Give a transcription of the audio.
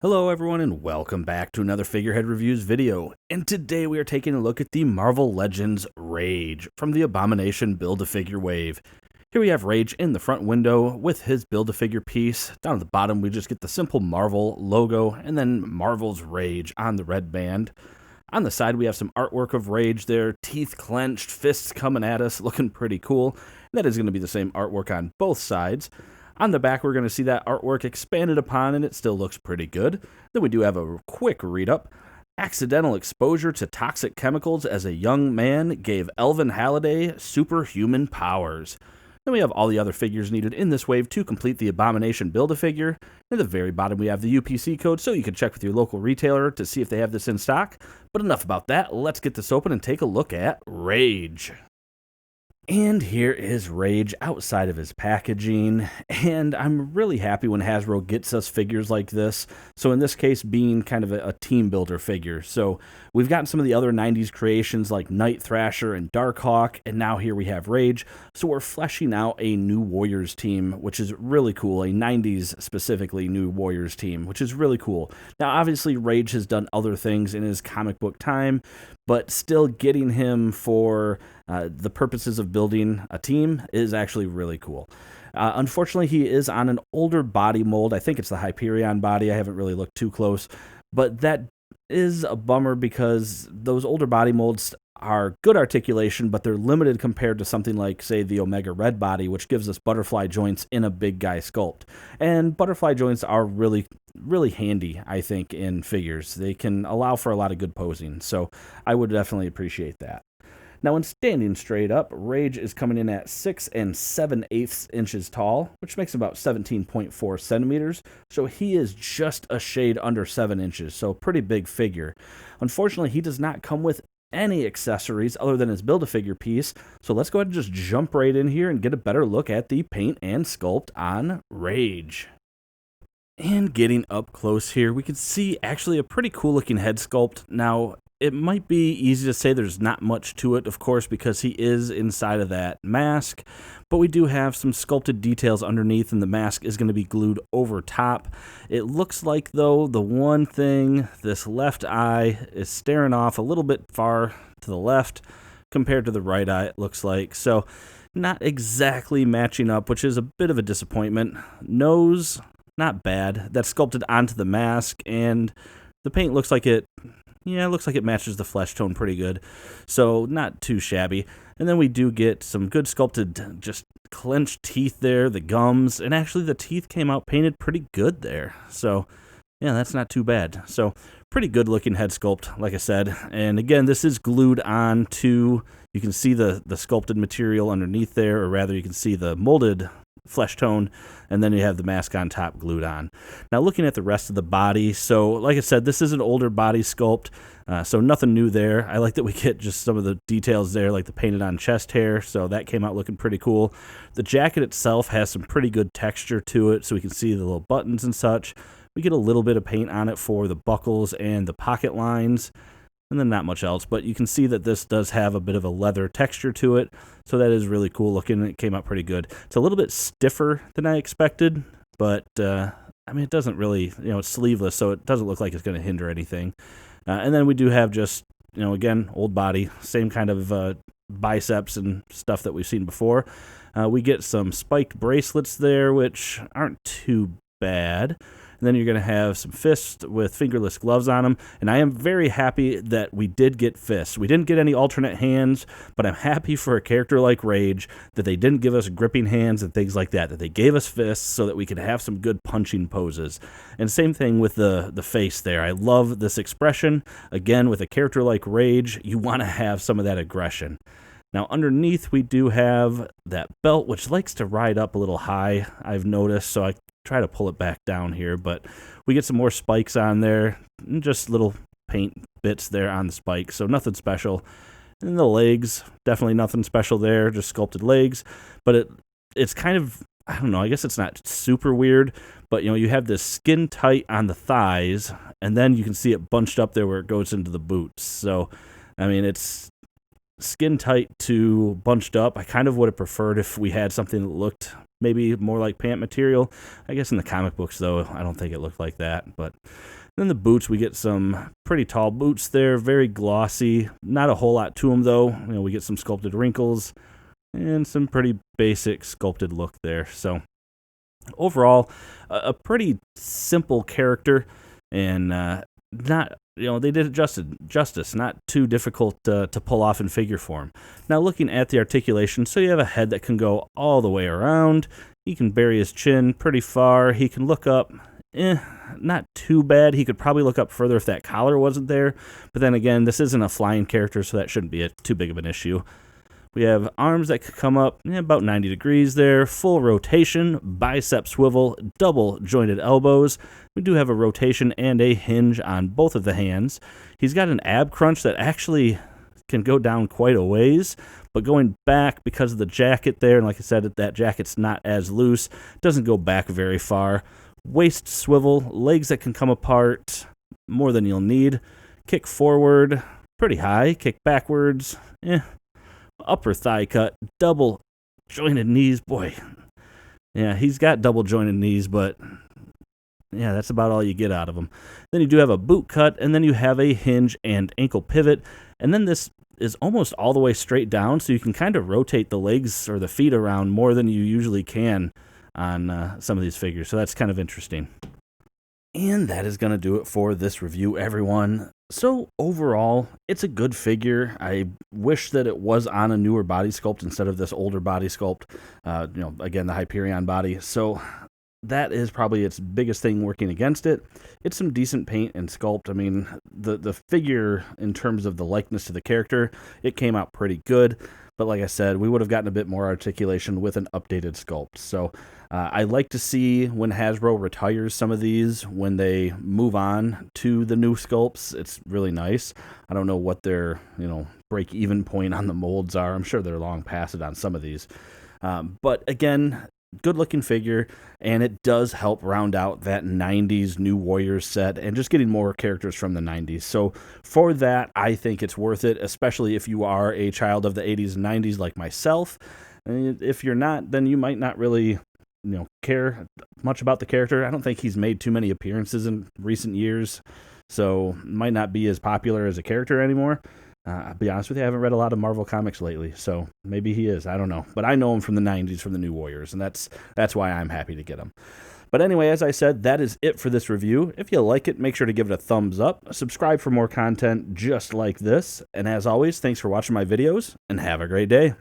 Hello everyone and welcome back to another Figurehead Reviews video, and today we are taking a look at the Marvel Legends Rage from the Abomination Build-A-Figure wave. Here we have Rage in the front window with his Build-A-Figure piece. Down at the bottom we just get the simple Marvel logo and then Marvel's Rage on the red band. On the side we have some artwork of Rage there, teeth clenched, fists coming at us, looking pretty cool. That is going to be the same artwork on both sides. On the back, we're going to see that artwork expanded upon, and it still looks pretty good. Then we do have a quick read-up. Accidental exposure to toxic chemicals as a young man gave Elvin Halliday superhuman powers. Then we have all the other figures needed in this wave to complete the Abomination Build-A-Figure. At the very bottom, we have the UPC code, so you can check with your local retailer to see if they have this in stock. But enough about that. Let's get this open and take a look at Rage. And here is Rage outside of his packaging, and I'm really happy when Hasbro gets us figures like this. So in this case, being kind of a team builder figure. So we've gotten some of the other 90s creations like Night Thrasher and Darkhawk, and now here we have Rage. So we're fleshing out a new Warriors team, which is really cool, a 90s specifically new Warriors team, which is really cool. Now obviously Rage has done other things in his comic book time, but still getting him for the purposes of building a team is actually really cool. Unfortunately, he is on an older body mold. I think it's the Hyperion body. I haven't really looked too close, but that is a bummer because those older body molds are good articulation, but they're limited compared to something like, say, the Omega Red body, which gives us butterfly joints in a big guy sculpt. And butterfly joints are really handy, I think, in figures. They can allow for a lot of good posing, so I would definitely appreciate that. Now, when standing straight up, Rage is coming in at 6 7/8 inches tall, which makes about 17.4 centimeters, so he is just a shade under 7 inches, so pretty big figure. Unfortunately, he does not come with any accessories other than his Build-A-Figure piece, so let's go ahead and just jump right in here and get a better look at the paint and sculpt on Rage. And getting up close here, we can see actually a pretty cool looking head sculpt. Now, it might be easy to say there's not much to it, of course, because he is inside of that mask, but we do have some sculpted details underneath, and the mask is going to be glued over top. It looks like, though, the one thing, this left eye is staring off a little bit far to the left compared to the right eye, it looks like. So, not exactly matching up, which is a bit of a disappointment. Nose, not bad. That's sculpted onto the mask, and the paint looks like it matches the flesh tone pretty good, so not too shabby. And then we do get some good sculpted, just clenched teeth there, the gums, and actually the teeth came out painted pretty good there. So, yeah, that's not too bad. So, pretty good looking head sculpt, like I said. And again, this is glued on to, you can see the sculpted material underneath there, or rather you can see the molded flesh tone, and then you have the mask on top glued on. Now looking at the rest of the body, so like I said, this is an older body sculpt, so nothing new there. I like that we get just some of the details there, like the painted on chest hair, so that came out looking pretty cool. The jacket itself has some pretty good texture to it, so we can see the little buttons and such. We get a little bit of paint on it for the buckles and the pocket lines, and then not much else, but you can see that this does have a bit of a leather texture to it, so that is really cool looking. It came out pretty good. It's a little bit stiffer than I expected, but I mean, it doesn't really, it's sleeveless, so it doesn't look like it's going to hinder anything. And then we do have just, again, old body, same kind of biceps and stuff that we've seen before. We get some spiked bracelets there, which aren't too bad. And then you're going to have some fists with fingerless gloves on them. And I am very happy that we did get fists. We didn't get any alternate hands, but I'm happy for a character like Rage that they didn't give us gripping hands and things like that they gave us fists so that we could have some good punching poses. And same thing with the face there. I love this expression. Again, with a character like Rage, you want to have some of that aggression. Now, underneath, we do have that belt, which likes to ride up a little high, I've noticed, so I try to pull it back down here, but we get some more spikes on there, and just little paint bits there on the spikes, so nothing special. And the legs, definitely nothing special there, just sculpted legs, but it's kind of, I don't know, I guess it's not super weird, but you have this skin tight on the thighs, and then you can see it bunched up there where it goes into the boots. So, I mean, it's skin tight to bunched up. I kind of would have preferred if we had something that looked maybe more like pant material. I guess in the comic books, though, I don't think it looked like that. But then the boots, we get some pretty tall boots there, very glossy. Not a whole lot to them, though. We get some sculpted wrinkles and some pretty basic sculpted look there. So overall, a pretty simple character, and not, they did it justice, not too difficult to pull off in figure form. Now, looking at the articulation, so you have a head that can go all the way around. He can bury his chin pretty far. He can look up, not too bad. He could probably look up further if that collar wasn't there. But then again, this isn't a flying character, so that shouldn't be too big of an issue. We have arms that could come up about 90 degrees there, full rotation, bicep swivel, double jointed elbows. We do have a rotation and a hinge on both of the hands. He's got an ab crunch that actually can go down quite a ways, but going back because of the jacket there, and like I said, that jacket's not as loose, doesn't go back very far. Waist swivel, legs that can come apart more than you'll need. Kick forward, pretty high. Kick backwards, upper thigh cut, double jointed knees. Boy, yeah, he's got double jointed knees, but yeah, that's about all you get out of him. Then you do have a boot cut, and then you have a hinge and ankle pivot, and then this is almost all the way straight down, so you can kind of rotate the legs or the feet around more than you usually can on some of these figures, so that's kind of interesting. And that is going to do it for this review, everyone. So overall, it's a good figure. I wish that it was on a newer body sculpt instead of this older body sculpt. Again, the Hyperion body. So that is probably its biggest thing working against it. It's some decent paint and sculpt. I mean, the figure, in terms of the likeness to the character, it came out pretty good. But like I said, we would have gotten a bit more articulation with an updated sculpt. So I like to see when Hasbro retires some of these, when they move on to the new sculpts. It's really nice. I don't know what their break-even point on the molds are. I'm sure they're long past it on some of these. But again, good-looking figure, and it does help round out that 90s New Warriors set and just getting more characters from the 90s. So for that, I think it's worth it, especially if you are a child of the 80s and 90s like myself. And if you're not, then you might not really care much about the character. I don't think he's made too many appearances in recent years, so might not be as popular as a character anymore. I'll be honest with you, I haven't read a lot of Marvel comics lately, so maybe he is. I don't know. But I know him from the 90s, from the New Warriors, and that's why I'm happy to get him. But anyway, as I said, that is it for this review. If you like it, make sure to give it a thumbs up. Subscribe for more content just like this. And as always, thanks for watching my videos, and have a great day.